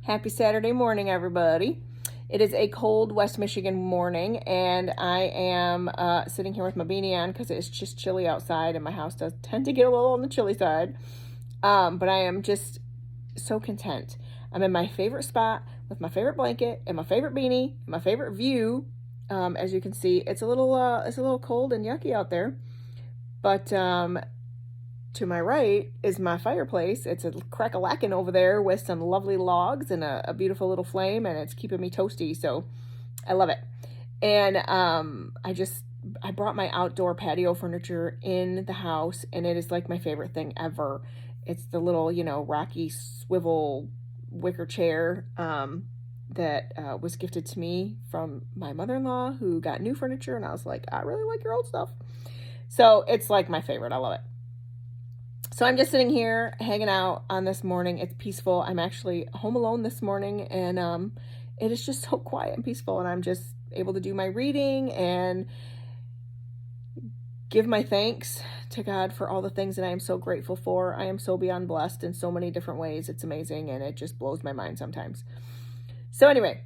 Happy Saturday morning, everybody. It is a cold West Michigan morning, and I am sitting here with my beanie on because it's just chilly outside, and my house does tend to get a little on the chilly side. But I am just so content. I'm in my favorite spot with my favorite blanket and my favorite beanie and my favorite view. As you can see, it's a little cold and yucky out there, but to my right is my fireplace. It's a crack-a-lackin' over there with some lovely logs and a beautiful little flame, and it's keeping me toasty, so I love it. And I brought my outdoor patio furniture in the house, and it is like my favorite thing ever. It's the little, rocky swivel wicker chair that was gifted to me from my mother-in-law, who got new furniture, and I was like, I really like your old stuff. So it's like my favorite. I love it. So I'm just sitting here hanging out on this morning. It's peaceful. I'm actually home alone this morning, and it is just so quiet and peaceful, and I'm just able to do my reading and give my thanks to God for all the things that I am so grateful for. I am so beyond blessed in so many different ways. It's amazing, and it just blows my mind sometimes. So anyway,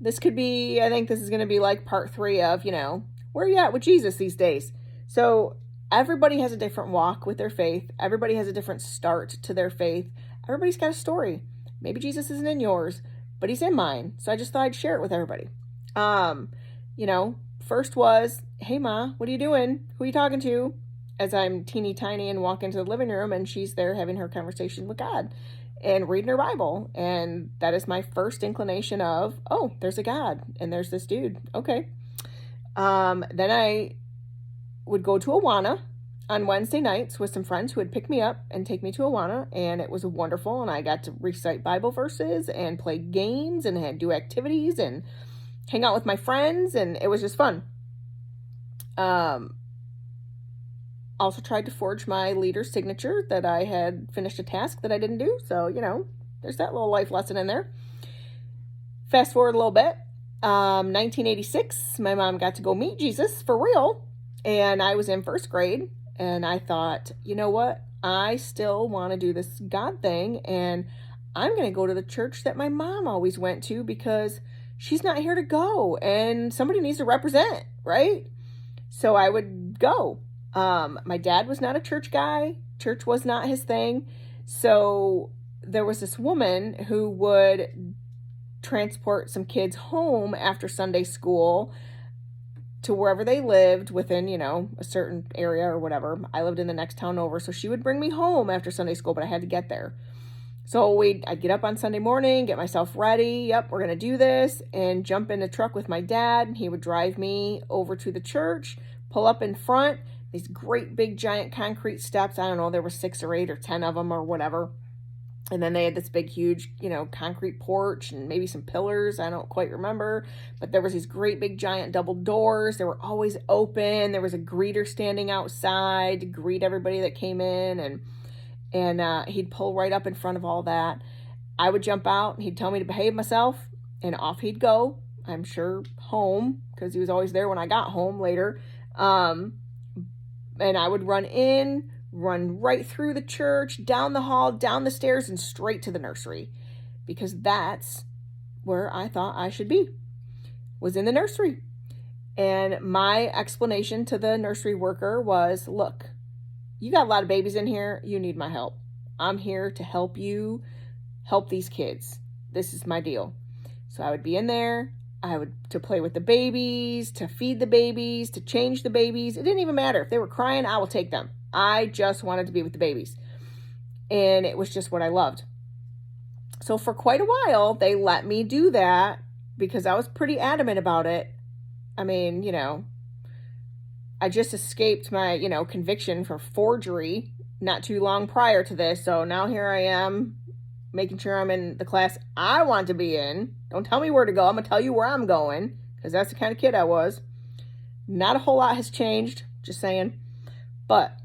I think this is going to be like part 3 of, where are you at with Jesus these days? So everybody has a different walk with their faith. Everybody has a different start to their faith. Everybody's got a story. Maybe Jesus isn't in yours, but he's in mine. So I just thought I'd share it with everybody. First was, hey, Ma, what are you doing? Who are you talking to? As I'm teeny tiny and walk into the living room, and she's there having her conversation with God and reading her Bible. And that is my first inclination of, oh, there's a God and there's this dude. Okay. Then I would go to Awana on Wednesday nights with some friends who would pick me up and take me to Awana, and it was wonderful, and I got to recite Bible verses and play games and do activities and hang out with my friends, and it was just fun. Also tried to forge my leader's signature that I had finished a task that I didn't do, so, there's that little life lesson in there. Fast forward a little bit, 1986, my mom got to go meet Jesus for real. And I was in first grade, and I thought, you know what? I still want to do this God thing, and I'm going to go to the church that my mom always went to because she's not here to go, and somebody needs to represent, right? So I would go. My dad was not a church guy. Church was not his thing. So there was this woman who would transport some kids home after Sunday school to wherever they lived within, a certain area or whatever. I lived in the next town over, so she would bring me home after Sunday school, but I had to get there. So I'd get up on Sunday morning, get myself ready. Yep, we're going to do this, and jump in the truck with my dad. He would drive me over to the church, pull up in front, these great big giant concrete steps. I don't know, there were 6 or 8 or 10 of them or whatever. And then they had this big, huge, concrete porch and maybe some pillars. I don't quite remember. But there was these great, big, giant double doors. They were always open. There was a greeter standing outside to greet everybody that came in. And he'd pull right up in front of all that. I would jump out. And he'd tell me to behave myself. And off he'd go. I'm sure home, because he was always there when I got home later. And I would run right through the church, down the hall, down the stairs, and straight to the nursery, because that's where I thought I should be, was in the nursery. And my explanation to the nursery worker was, look, you got a lot of babies in here. You need my help. I'm here to help you help these kids. This is my deal. So I would be in there. To play with the babies, to feed the babies, to change the babies. It didn't even matter. If they were crying, I will take them. I just wanted to be with the babies. And it was just what I loved. So for quite a while, they let me do that because I was pretty adamant about it. I mean, I just escaped my, conviction for forgery not too long prior to this. So now here I am, making sure I'm in the class I want to be in. Don't tell me where to go. I'm going to tell you where I'm going, because that's the kind of kid I was. Not a whole lot has changed, just saying. But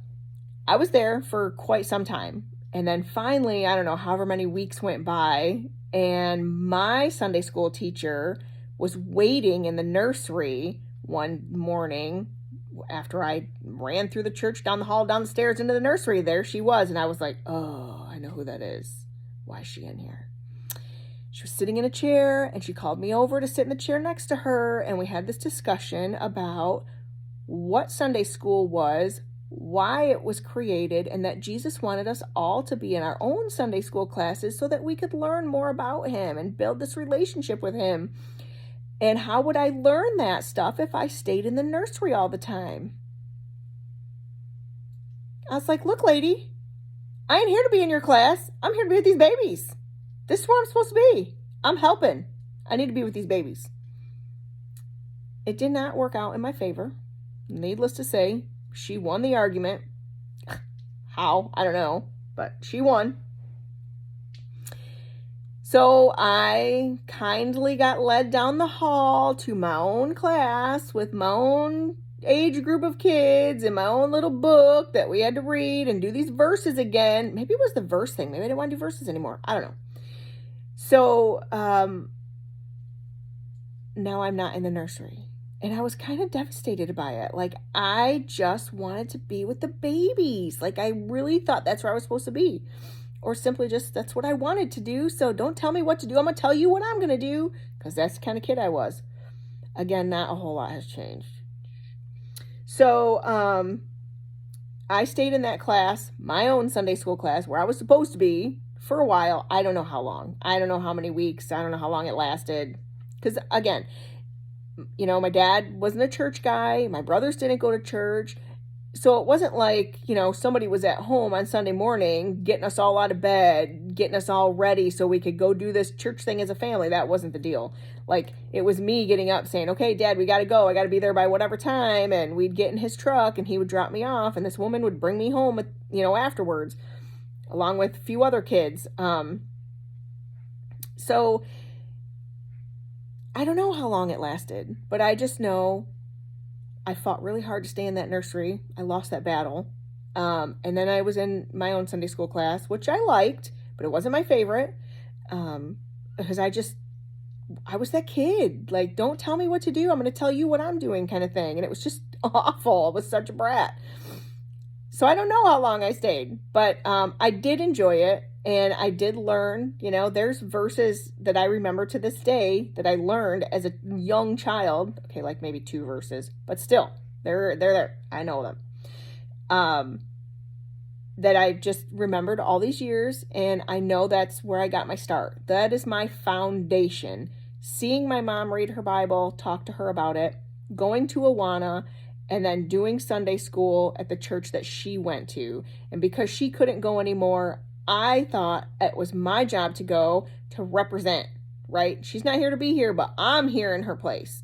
I was there for quite some time. And then finally, I don't know, however many weeks went by, and my Sunday school teacher was waiting in the nursery one morning after I ran through the church, down the hall, down the stairs, into the nursery. There she was. And I was like, oh, I know who that is. Why is she in here? She was sitting in a chair and she called me over to sit in the chair next to her. And we had this discussion about what Sunday school was, why it was created, and that Jesus wanted us all to be in our own Sunday school classes so that we could learn more about him and build this relationship with him. And how would I learn that stuff if I stayed in the nursery all the time? I was like, look, lady, I ain't here to be in your class. I'm here to be with these babies. This is where I'm supposed to be. I'm helping. I need to be with these babies. It did not work out in my favor. Needless to say, she won the argument. How? I don't know. But she won. So I kindly got led down the hall to my own class with my own age group of kids and my own little book that we had to read and do these verses again. Maybe it was the verse thing. Maybe I didn't want to do verses anymore. I don't know. So now I'm not in the nursery. And I was kind of devastated by it. Like, I just wanted to be with the babies. Like, I really thought that's where I was supposed to be. Or simply just, that's what I wanted to do. So don't tell me what to do. I'm going to tell you what I'm going to do. Because that's the kind of kid I was. Again, not a whole lot has changed. So I stayed in that class, my own Sunday school class, where I was supposed to be for a while. I don't know how long. I don't know how many weeks. I don't know how long it lasted. Because, again, you know, my dad wasn't a church guy. My brothers didn't go to church. So it wasn't like, you know, somebody was at home on Sunday morning getting us all out of bed, getting us all ready so we could go do this church thing as a family. That wasn't the deal. Like, it was me getting up saying, okay, Dad, we got to go. I got to be there by whatever time. And we'd get in his truck and he would drop me off. And this woman would bring me home, you know, afterwards, along with a few other kids. So I don't know how long it lasted, but I just know I fought really hard to stay in that nursery. I lost that battle. And then I was in my own Sunday school class, which I liked, but it wasn't my favorite. Because I was that kid. Like, don't tell me what to do. I'm going to tell you what I'm doing kind of thing. And it was just awful. I was such a brat. So I don't know how long I stayed, but I did enjoy it. And I did learn, you know, there's verses that I remember to this day that I learned as a young child. Okay, like maybe 2 verses, but still, they're there. I know them. That I just remembered all these years, and I know that's where I got my start. That is my foundation. Seeing my mom read her Bible, talk to her about it, going to Awana, and then doing Sunday school at the church that she went to. And because she couldn't go anymore, I thought it was my job to go to represent, right? She's not here to be here, but I'm here in her place.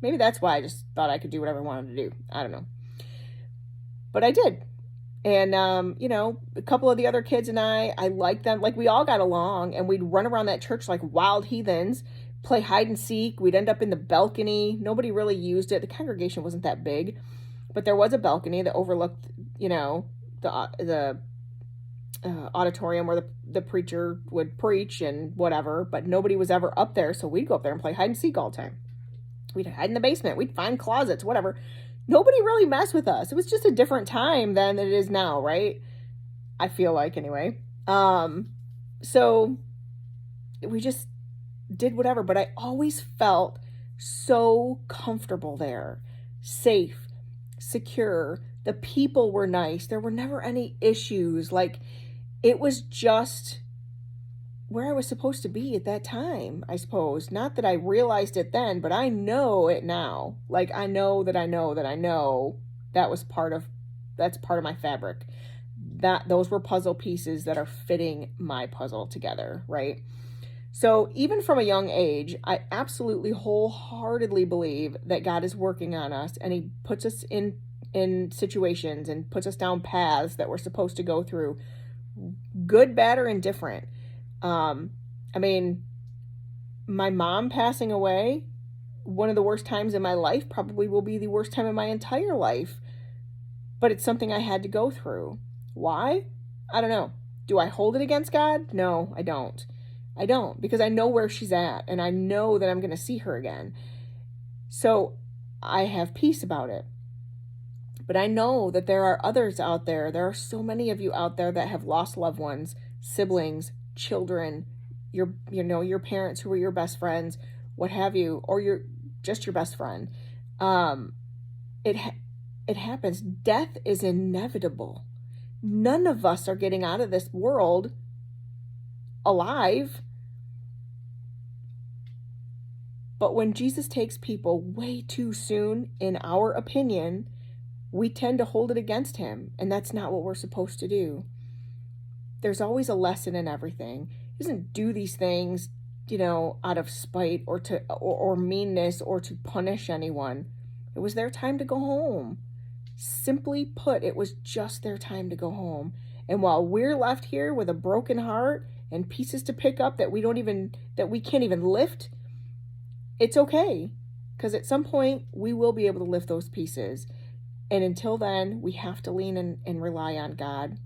Maybe that's why I just thought I could do whatever I wanted to do. I don't know. But I did. And, you know, a couple of the other kids and I liked them. Like, we all got along, and we'd run around that church like wild heathens, play hide and seek. We'd end up in the balcony. Nobody really used it. The congregation wasn't that big, but there was a balcony that overlooked, you know, the auditorium where the preacher would preach and whatever, but nobody was ever up there. So we'd go up there and play hide and seek all the time. We'd hide in the basement. We'd find closets, whatever. Nobody really messed with us. It was just a different time than it is now, right? I feel like, anyway. So we just did whatever, but I always felt so comfortable there, safe, secure. The people were nice. There were never any issues. Like, it was just where I was supposed to be at that time, I suppose. Not that I realized it then, but I know it now. Like, I know that that's part of my fabric. Those were puzzle pieces that are fitting my puzzle together, right? So even from a young age, I absolutely wholeheartedly believe that God is working on us, and he puts us in situations and puts us down paths that we're supposed to go through, good, bad, or indifferent. I mean, my mom passing away, one of the worst times in my life, probably will be the worst time in my entire life, but it's something I had to go through. Why? I don't know. Do I hold it against God? No, I don't. Because I know where she's at, and I know that I'm going to see her again. So I have peace about it. But I know that there are others out there. There are so many of you out there that have lost loved ones, siblings, children, your parents who were your best friends, what have you, or just your best friend. It happens. Death is inevitable. None of us are getting out of this world alive. But when Jesus takes people way too soon, in our opinion, we tend to hold it against him, and that's not what we're supposed to do. There's always a lesson in everything. He doesn't do these things, out of spite or meanness or to punish anyone. It was their time to go home. Simply put, it was just their time to go home. And while we're left here with a broken heart and pieces to pick up that we can't even lift, it's okay. Because at some point we will be able to lift those pieces. And until then, we have to lean and rely on God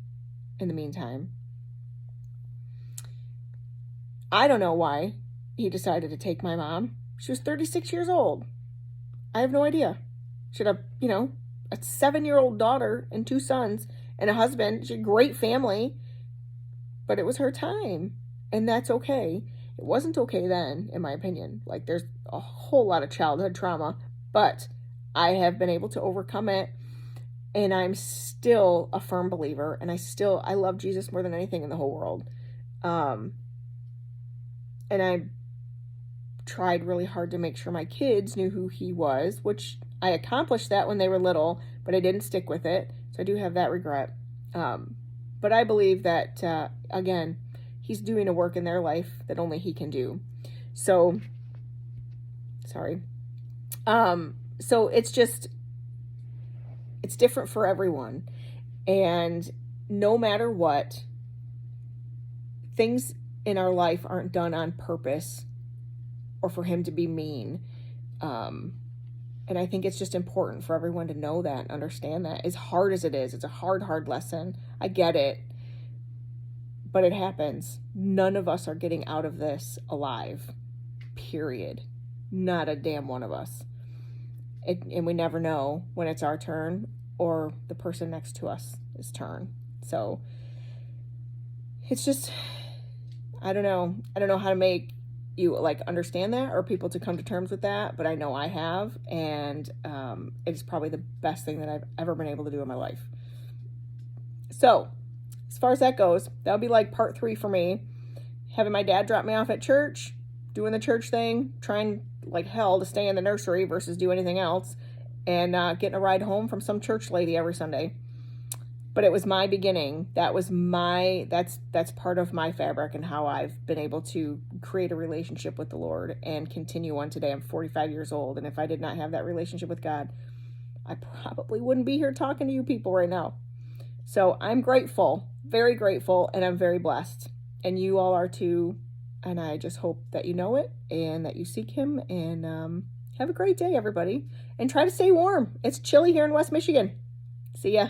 in the meantime. I don't know why he decided to take my mom. She was 36 years old. I have no idea. She had a 7-year-old daughter and 2 sons and a husband. She had a great family. But it was her time. And that's okay. It wasn't okay then, in my opinion. Like, there's a whole lot of childhood trauma. But I have been able to overcome it. And I'm still a firm believer. And I love Jesus more than anything in the whole world. And I tried really hard to make sure my kids knew who he was, which I accomplished that when they were little, but I didn't stick with it. So I do have that regret. But I believe that, again, he's doing a work in their life that only he can do. So, sorry. So it's different for everyone. And no matter what, things in our life aren't done on purpose or for him to be mean. And I think it's just important for everyone to know that and understand that. As hard as it is, it's a hard lesson. I get it. But it happens. None of us are getting out of this alive. Period. Not a damn one of us. And we never know when it's our turn or the person next to us' turn. So it's just, I don't know. I don't know how to make you understand that or people to come to terms with that, but I know I have, and it's probably the best thing that I've ever been able to do in my life. So as far as that goes, that'll be part 3 for me. Having my dad drop me off at church, doing the church thing, trying like hell to stay in the nursery versus do anything else, and getting a ride home from some church lady every Sunday. But it was my beginning. That's part of my fabric and how I've been able to create a relationship with the Lord and continue on today. I'm 45 years old, and if I did not have that relationship with God, I probably wouldn't be here talking to you people right now. So I'm grateful, very grateful, and I'm very blessed. And you all are too. And I just hope that you know it and that you seek him. And have a great day, everybody. And try to stay warm. It's chilly here in West Michigan. See ya.